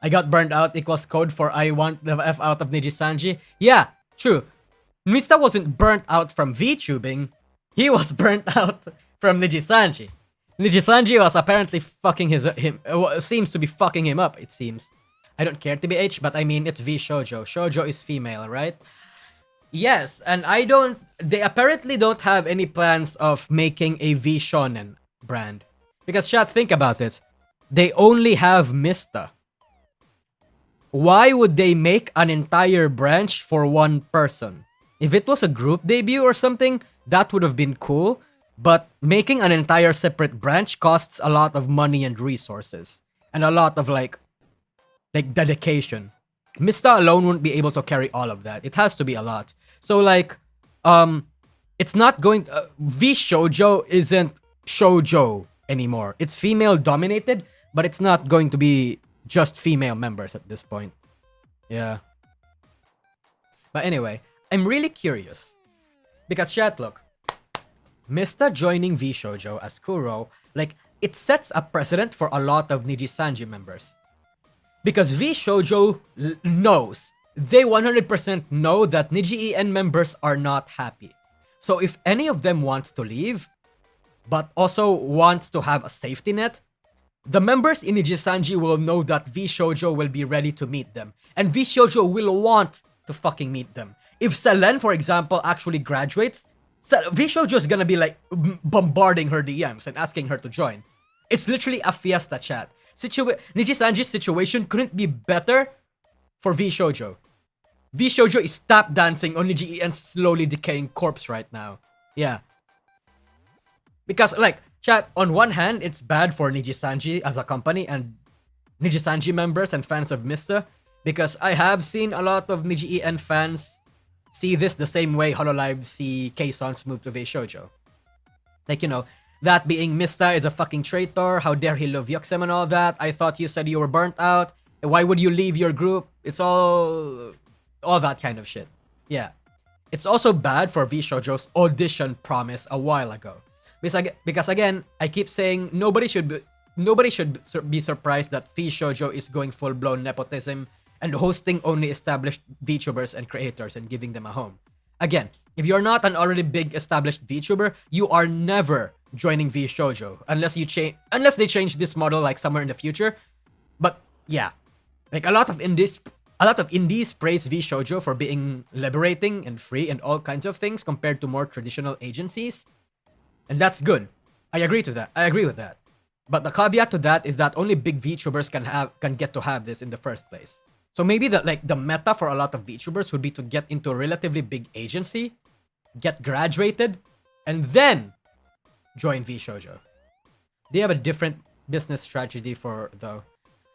I got burned out equals code for I want the F out of Nijisanji. Yeah, true. Mista wasn't burnt out from VTubing. He was burnt out from Nijisanji. Nijisanji was apparently fucking seems to be fucking him up, it seems. I don't care TBH, but I mean, it's Vshojo. Shoujo is female, right? Yes, and they apparently don't have any plans of making a V Shonen brand. Because chat, think about it. They only have Mista. Why would they make an entire branch for one person? If it was a group debut or something, that would have been cool. But making an entire separate branch costs a lot of money and resources. And a lot of like dedication. Mista alone wouldn't be able to carry all of that. It has to be a lot. So like, it's not going to, Vshojo isn't shoujo anymore. It's female dominated, but it's not going to be just female members at this point. Yeah. But anyway, I'm really curious. Because chat, look. Mista joining Vshojo as Kuro, like, it sets a precedent for a lot of Nijisanji members. Because Vshojo knows, they 100% know that Niji-en members are not happy. So if any of them wants to leave, but also wants to have a safety net, the members in Nijisanji will know that Vshojo will be ready to meet them. And Vshojo will want to fucking meet them. If Selen, for example, actually graduates, Vshojo is gonna be like bombarding her DMs and asking her to join. It's literally a fiesta, chat. Nijisanji's situation couldn't be better for Vshojo. Vshojo is tap dancing on Niji-en's slowly decaying corpse right now. Yeah. Because, like, chat, on one hand, it's bad for Nijisanji as a company and Nijisanji members and fans of Mista. Because I have seen a lot of Niji-en fans see this the same way Hololive see K-Son's move to Vshojo. Like, you know, that being Mista is a fucking traitor, how dare he love Yuxem and all that, I thought you said you were burnt out, why would you leave your group, it's all that kind of shit. Yeah. It's also bad for Vshojo's audition promise a while ago. Because again, I keep saying nobody should be surprised that Vshojo is going full-blown nepotism and hosting only established VTubers and creators and giving them a home. Again, if you're not an already big established VTuber, you are never joining Vshojo unless they change this model like somewhere in the future. But yeah, like a lot of indies praise Vshojo for being liberating and free and all kinds of things compared to more traditional agencies. And that's good. I agree with that. But the caveat to that is that only big VTubers can get to have this in the first place. So maybe the meta for a lot of VTubers would be to get into a relatively big agency, get graduated, and then join Vshojo. They have a different business strategy though.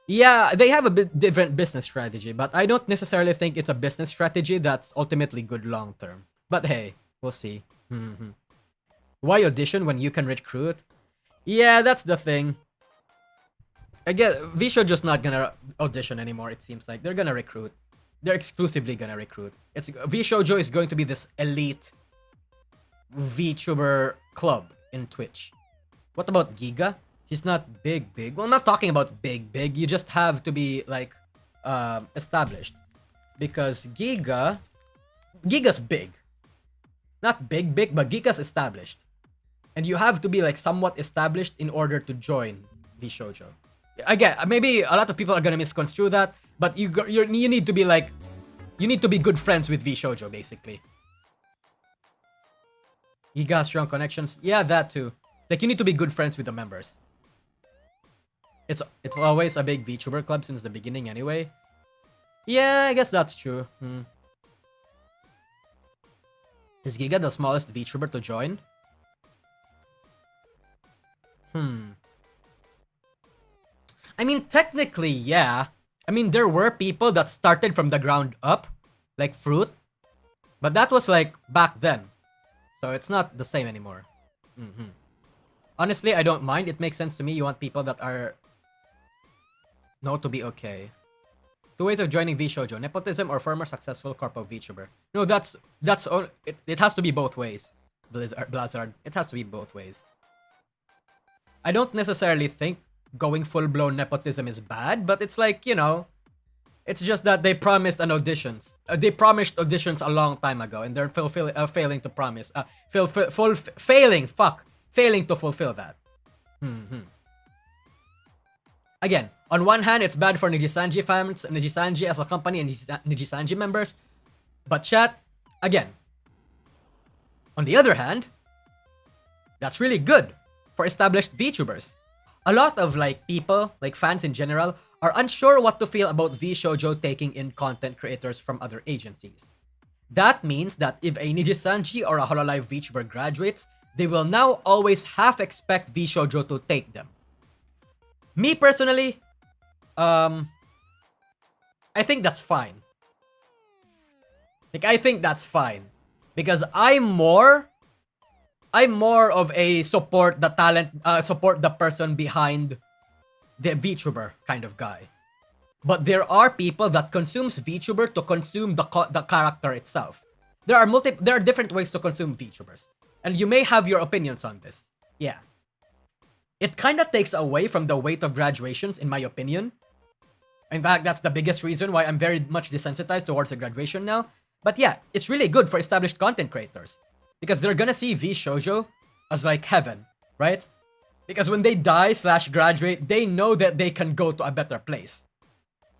Yeah, they have a bit different business strategy, but I don't necessarily think it's a business strategy that's ultimately good long term. But hey, we'll see. Why audition when you can recruit? Yeah, that's the thing. Again, Vshojo's not gonna audition anymore, it seems like. They're gonna recruit. They're exclusively gonna recruit. Vshojo is going to be this elite VTuber club in Twitch. What about Giga? He's not big. Well, I'm not talking about big. You just have to be, like, established. Because Giga's big. Not big, but Giga's established. And you have to be, like, somewhat established in order to join Vshojo. Again, maybe a lot of people are gonna misconstrue that, but you need to be, like, you need to be good friends with Vshojo, basically. Giga has strong connections. Yeah, that too. Like, you need to be good friends with the members. It's always a big VTuber club since the beginning anyway. Yeah, I guess that's true. Is Giga the smallest VTuber to join? I mean, technically, yeah. I mean, there were people that started from the ground up, like Fruit. But that was, like, back then. So it's not the same anymore. Honestly, I don't mind. It makes sense to me. You want people that are... No, to be okay. 2 ways of joining Vshojo. Nepotism or former successful corpo VTuber. No, it has to be both ways. Blizzard. It has to be both ways. I don't necessarily think going full-blown nepotism is bad, but it's like, you know, It's just that they promised an auditions. They promised auditions a long time ago, and they're failing to promise. Failing to fulfill that. Again, on one hand, it's bad for Nijisanji fans, Nijisanji as a company, and Nijisanji members. But chat, again, on the other hand, that's really good for established VTubers. A lot of people, fans in general, are unsure what to feel about Vshojo taking in content creators from other agencies. That means that if a Nijisanji or a Hololive VTuber graduates, they will now always half expect Vshojo to take them. Me personally, I think that's fine. I think that's fine. Because I'm more of a support the talent, support the person behind the VTuber kind of guy. But there are people that consumes VTuber to consume the character itself. There are different ways to consume VTubers. And you may have your opinions on this. Yeah. It kind of takes away from the weight of graduations, in my opinion. In fact, that's the biggest reason why I'm very much desensitized towards a graduation now. But yeah, it's really good for established content creators. Because they're gonna see Vshojo as heaven, right? Because when they die / graduate, they know that they can go to a better place.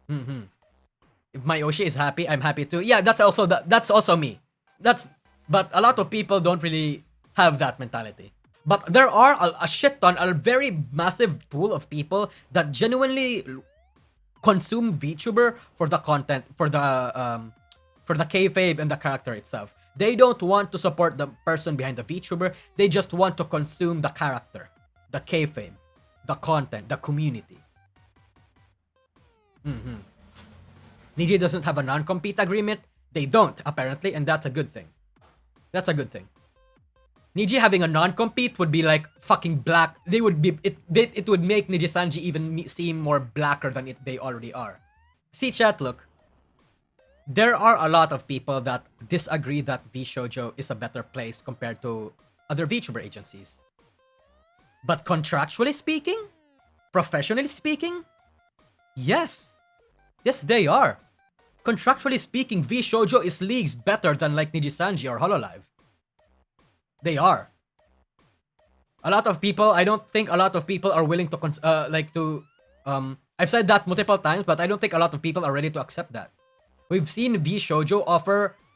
If my Oshi is happy, I'm happy too. Yeah, that's also me. But a lot of people don't really have that mentality. But there are a shit ton, a very massive pool of people that genuinely consume VTuber for the content, for the kayfabe and the character itself. They don't want to support the person behind the VTuber. They just want to consume the character, the kayfabe, the content, the community. Niji doesn't have a non-compete agreement. They don't, apparently, and that's a good thing. That's a good thing. Niji having a non-compete would be fucking black. It would make Nijisanji even seem more blacker than they already are. See chat, look. There are a lot of people that disagree that Vshojo is a better place compared to other VTuber agencies. But contractually speaking, professionally speaking, yes. Yes, they are. Contractually speaking, Vshojo is leagues better than Nijisanji or Hololive. They are. A lot of people, I don't think a lot of people are willing to I've said that multiple times, but I don't think a lot of people are ready to accept that. We've seen Vshojo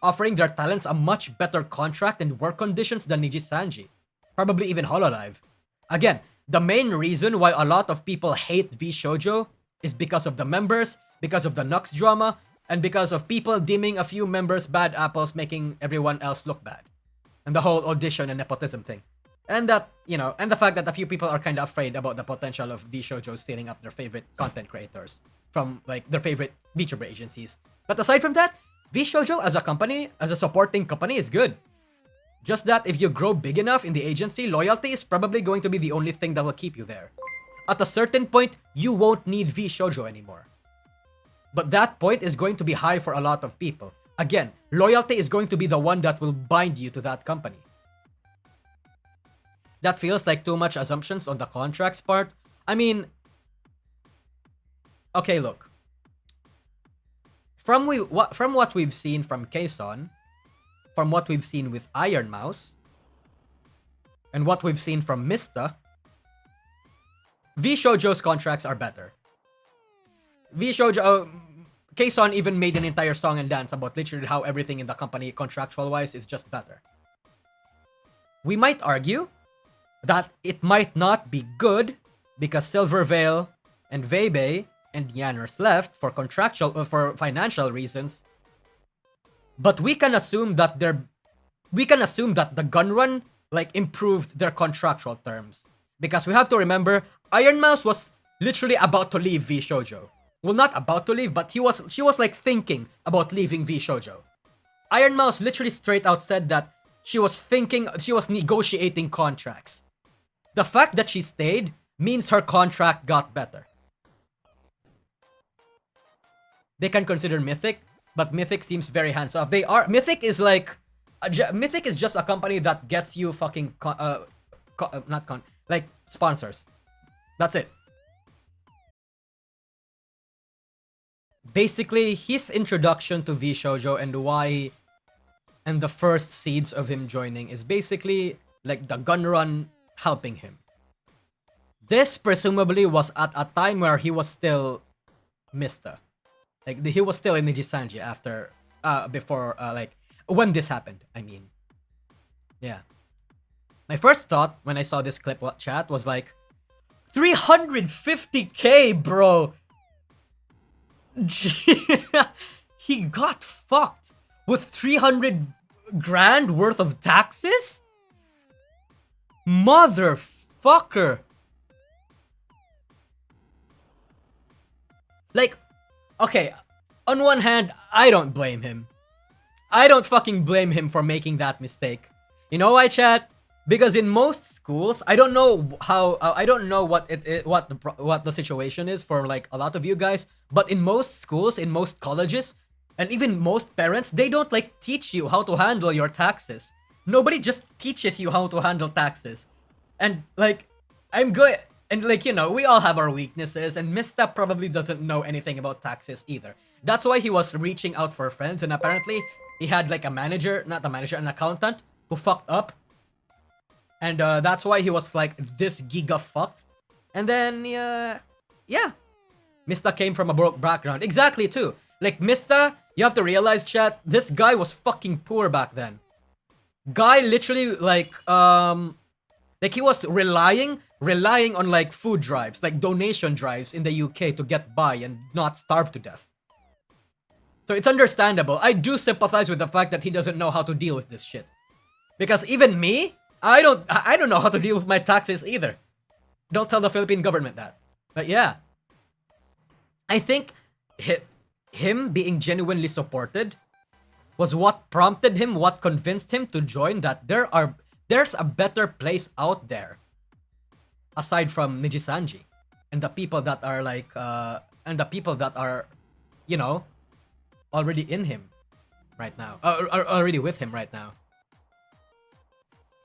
offering their talents a much better contract and work conditions than Nijisanji. Probably even Hololive. Again, the main reason why a lot of people hate Vshojo is because of the members, because of the Nux drama, and because of people deeming a few members bad apples, making everyone else look bad. And the whole audition and nepotism thing. And that, and the fact that a few people are kind of afraid about the potential of Vshojo stealing up their favorite content creators from their favorite VTuber agencies. But aside from that, Vshojo as a company, as a supporting company, is good. Just that if you grow big enough in the agency, loyalty is probably going to be the only thing that will keep you there. At a certain point, you won't need Vshojo anymore. But that point is going to be high for a lot of people. Again, loyalty is going to be the one that will bind you to that company. That feels like too much assumptions on the contracts part. I mean, okay, look. From what we've seen from Kason, from what we've seen with Iron Mouse, and what we've seen from Mista, Vshojo's contracts are better. Vshojo, Kason even made an entire song and dance about literally how everything in the company, contractual-wise, is just better. We might argue that it might not be good because Silverveil and Vebe and Yanners left for for financial reasons. But we can assume that the gun run improved their contractual terms. Because we have to remember, Iron Mouse was literally about to leave Vshojo. Well, not about to leave, but she was thinking about leaving Vshojo. Iron Mouse literally straight out said that she was negotiating contracts. The fact that she stayed means her contract got better. They can consider Mythic, but Mythic seems very hands-off. Mythic is just a company that gets you fucking sponsors. That's it. basically his introduction to Vshojo and why and the first seeds of him joining is basically like the gun run helping him. This presumably was at a time where he was still Mista. Like he was still in Nijisanji after before like when this happened, I mean. Yeah. My first thought when I saw this clip chat was like 350k, bro. He got fucked with 300 grand worth of taxes? Motherfucker. Like, okay, on one hand, I don't blame him. I don't fucking blame him for making that mistake. You know why, chat? Because in most schools, I don't know how, I don't know what what the situation is for like a lot of you guys, but in most schools, in most colleges, and even most parents, they don't like teach you how to handle your taxes. Nobody just teaches you how to handle taxes. And like, I'm good. And like, you know, we all have our weaknesses, and Mista probably doesn't know anything about taxes either. That's why he was reaching out for friends, and apparently he had like a manager, not a manager, an accountant who fucked up. And that's why he was like this giga fucked. And then, yeah, Mista came from a broke background. Exactly, too. Like, Mista, you have to realize, chat, this guy was fucking poor back then. Guy literally, like he was relying on, like, food drives, like, donation drives in the UK to get by and not starve to death. So it's understandable. I do sympathize with the fact that he doesn't know how to deal with this shit. Because even me, I don't know how to deal with my taxes either. Don't tell the Philippine government that. But yeah. I think him being genuinely supported was what prompted him, what convinced him to join, that there's a better place out there aside from Nijisanji and the people that are like you know, already in him right now, are already with him right now.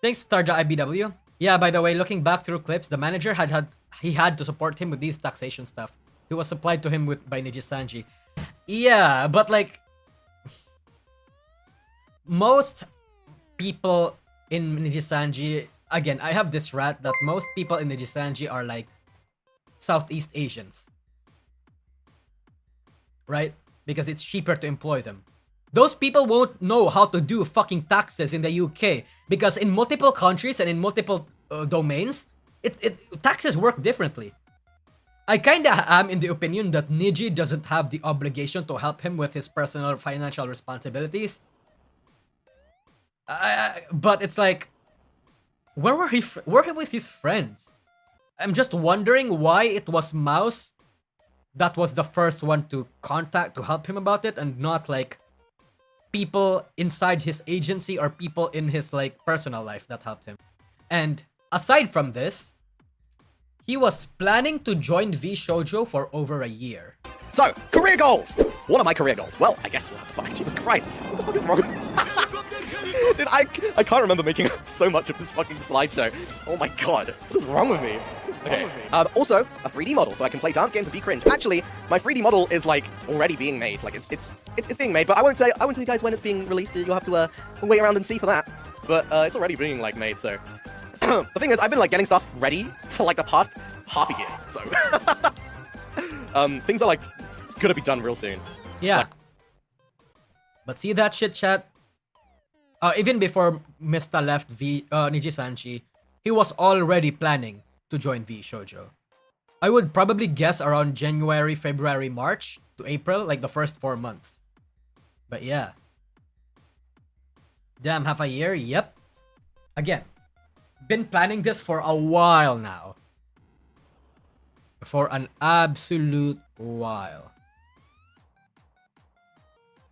Thanks, Tarja IBW. Yeah, by the way, looking back through clips, the manager had to support him with these taxation stuff. It was supplied to him by Nijisanji. Yeah, but like most people in Nijisanji, again, I have this rant that most people in Nijisanji are like Southeast Asians. Right? Because it's cheaper to employ them. Those people won't know how to do fucking taxes in the UK because in multiple countries and in multiple domains, taxes work differently. I kinda am in the opinion that Niji doesn't have the obligation to help him with his personal financial responsibilities. But it's like, where was his friends? I'm just wondering why it was Mouse that was the first one to contact to help him about it, and not like people inside his agency or people in his like personal life that helped him. And aside from this, he was planning to join Vshojo for over a year. So, career goals! What are my career goals? Well, I guess we'll have to find. Jesus Christ, what the fuck is wrong? Dude, I can't remember making so much of this fucking slideshow. Oh my god, what is wrong with me? Okay. Also, a 3D model, so I can play dance games and be cringe. Actually, my 3D model is like already being made. Like it's being made, but I won't tell you guys when it's being released. You'll have to wait around and see for that. But it's already being like made, so. The thing is, I've been like getting stuff ready for like the past half a year, so things are like gonna be done real soon. Yeah. Like, but see that shit, chat? Even before Mista left Nijisanji, he was already planning to join Vshojo. I would probably guess around January, February, March to April, like the first 4 months. But yeah. Damn, half a year? Yep. Again, been planning this for a while now. For an absolute while.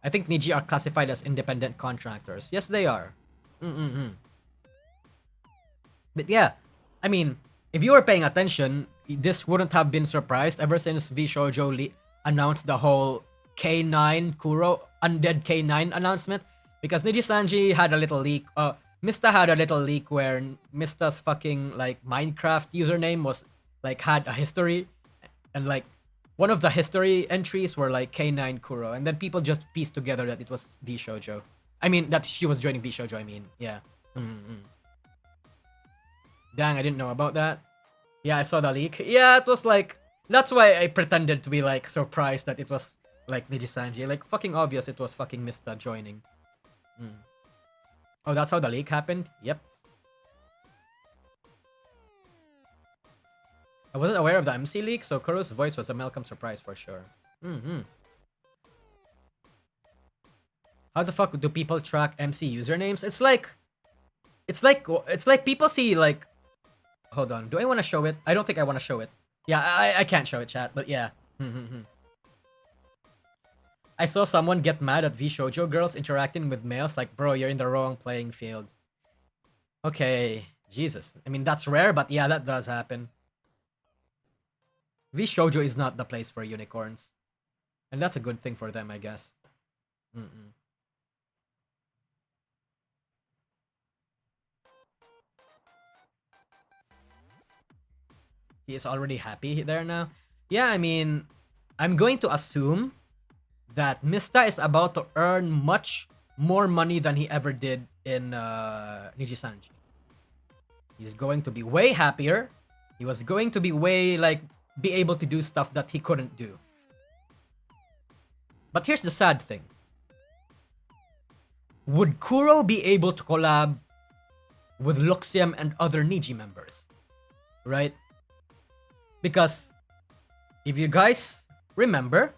I think Niji are classified as independent contractors. Yes, they are. But yeah, I mean, if you were paying attention, this wouldn't have been surprised ever since Vshojo announced the whole K9 Kuro, undead K9 announcement. Because Nijisanji had a little leak. Mista had a little leak where Mista's fucking like Minecraft username was like had a history, and like one of the history entries were like K9 Kuro, and then people just pieced together that it was Vshojo. I mean, that she was joining Vshojo, I mean, yeah. Dang, I didn't know about that. Yeah, I saw the leak. Yeah, it was like, that's why I pretended to be like surprised that it was like Nijisanji. Like, fucking obvious it was fucking Mista joining. Oh, that's how the leak happened? Yep. I wasn't aware of the MC leak, so Kuro's voice was a welcome surprise for sure. How the fuck do people track MC usernames? It's like people see like, hold on, do I want to show it? I don't think I want to show it. Yeah, I can't show it, chat, but yeah. I saw someone get mad at Vshojo girls interacting with males, like, bro, you're in the wrong playing field. Okay, Jesus. I mean, that's rare, but yeah, that does happen. Vshojo is not the place for unicorns. And that's a good thing for them, I guess. He is already happy there now. Yeah, I mean, I'm going to assume that Mista is about to earn much more money than he ever did in Nijisanji. He's going to be way happier. He was going to be way, like, be able to do stuff that he couldn't do. But here's the sad thing. Would Kuro be able to collab with Luxium and other Niji members? Right? Because if you guys remember,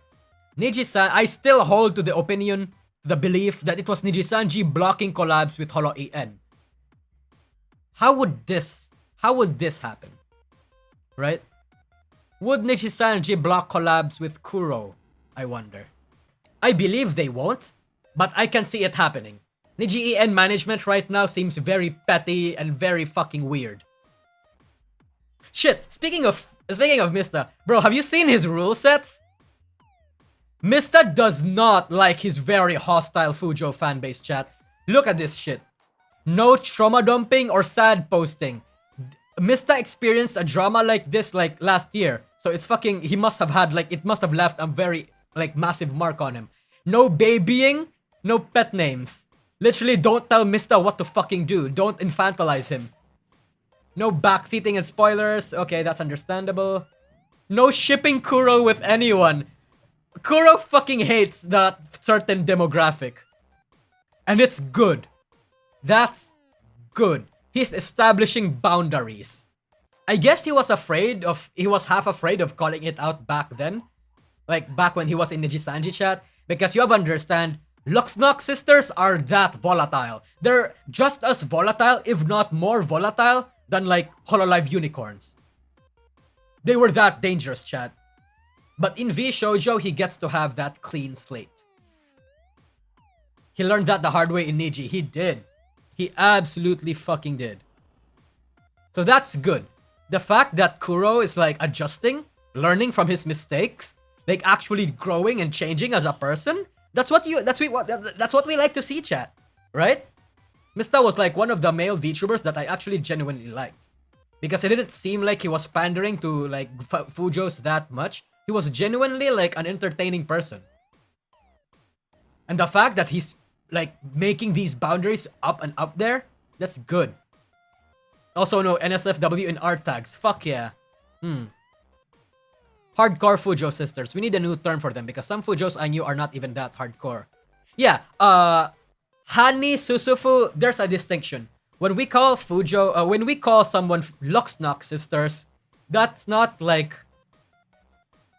Nijisan, I still hold to the opinion, the belief that it was Nijisanji blocking collabs with Holo EN. How would this happen? Right? Would Nijisanji block collabs with Kuro? I wonder. I believe they won't, but I can see it happening. Niji EN management right now seems very petty and very fucking weird. Shit, speaking of Mista, bro, have you seen his rule sets? Mista does not like his very hostile Vshojo fanbase, chat. Look at this shit. No trauma dumping or sad posting. Mista experienced a drama like this like last year. So it's fucking, he must have had like, it must have left a very like massive mark on him. No babying, no pet names. Literally don't tell Mista what to fucking do. Don't infantilize him. No backseating and spoilers. Okay, that's understandable. No shipping Kuro with anyone. Kuro fucking hates that certain demographic. And it's good. That's good. He's establishing boundaries. I guess he was half afraid of calling it out back then. Like back when he was in the Nijisanji chat. Because you have to understand, Luxnox sisters are that volatile. They're just as volatile, if not more volatile, than like Hololive unicorns. They were that dangerous, chat. But in Vshojo, he gets to have that clean slate. He learned that the hard way in Niji. He did. He absolutely fucking did. So that's good. The fact that Kuro is like adjusting, learning from his mistakes, like actually growing and changing as a person, that's what we like to see, chat. Right? Mista was like one of the male VTubers that I actually genuinely liked. Because it didn't seem like he was pandering to like Vshojo's that much. He was genuinely like an entertaining person. And the fact that he's like making these boundaries up and up there, that's good. Also no NSFW in art tags. Fuck yeah. Hardcore Vshojo sisters. We need a new term for them because some Vshojos I knew are not even that hardcore. Yeah, Hani, Susufu, there's a distinction. When we call Vshojo, when we call someone Luxnox sisters, that's not like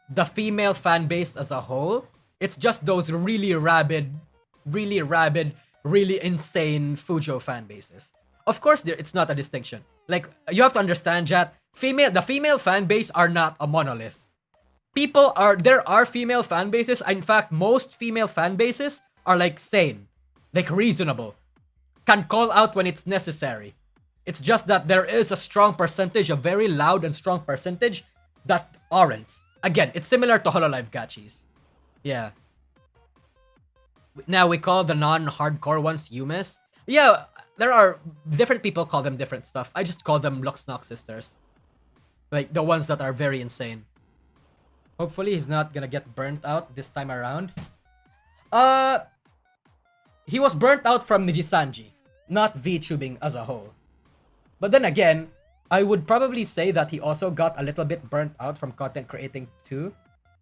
the female fan base as a whole. It's just those really rabid, really insane Vshojo fan bases. Of course, it's not a distinction. Like, you have to understand, chat, the female fan base are not a monolith. There are female fan bases. In fact, most female fan bases are like sane, like reasonable, can call out when it's necessary. It's just that there is a strong percentage, a very loud and strong percentage that aren't. Again, it's similar to Hololive gachis. Yeah. Now we call the non-hardcore ones Yumes. Yeah, there are different people call them different stuff. I just call them Luxnox sisters. Like the ones that are very insane. Hopefully he's not gonna get burnt out this time around. He was burnt out from Nijisanji, not VTubing as a whole. But then again, I would probably say that he also got a little bit burnt out from content creating too,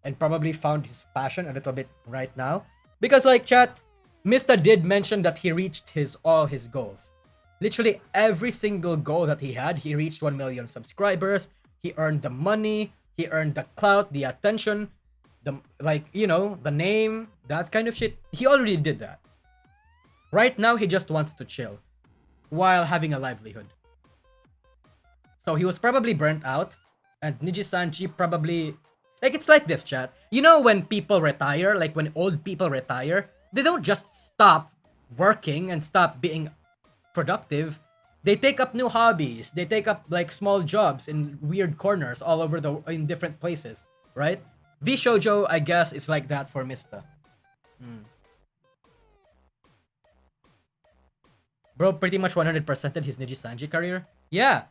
and probably found his passion a little bit right now. Because like chat, Mista did mention that he reached all his goals. Literally every single goal that he had, he reached 1 million subscribers, he earned the money, he earned the clout, the attention, the the name, that kind of shit. He already did that. Right now he just wants to chill while having a livelihood. So he was probably burnt out, and Nijisanji probably it's like this, chat. You know when people retire, like when old people retire, they don't just stop working and stop being productive. They take up new hobbies. They take up like small jobs in weird corners all over in different places, right? Vshojo, I guess, is like that for Mista. Bro pretty much 100%ed his Nijisanji career. Yeah.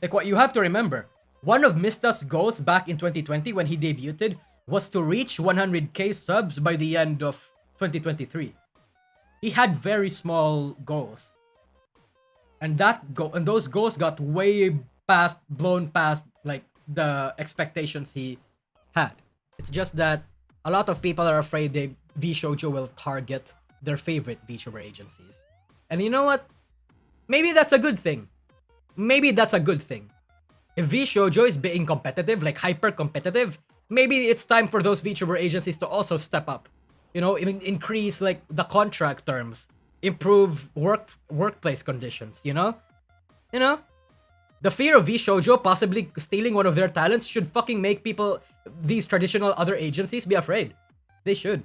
Like what you have to remember, one of Mista's goals back in 2020 when he debuted was to reach 100k subs by the end of 2023. He had very small goals. And those goals got blown past like the expectations he had. It's just that a lot of people are afraid Vshojo will target their favorite VTuber agencies. And you know what? Maybe that's a good thing. If Vshojo is being competitive, like hyper competitive, maybe it's time for those VTuber agencies to also step up. Increase like the contract terms, improve workplace conditions, you know? The fear of Vshojo possibly stealing one of their talents should fucking make these traditional other agencies be afraid. They should.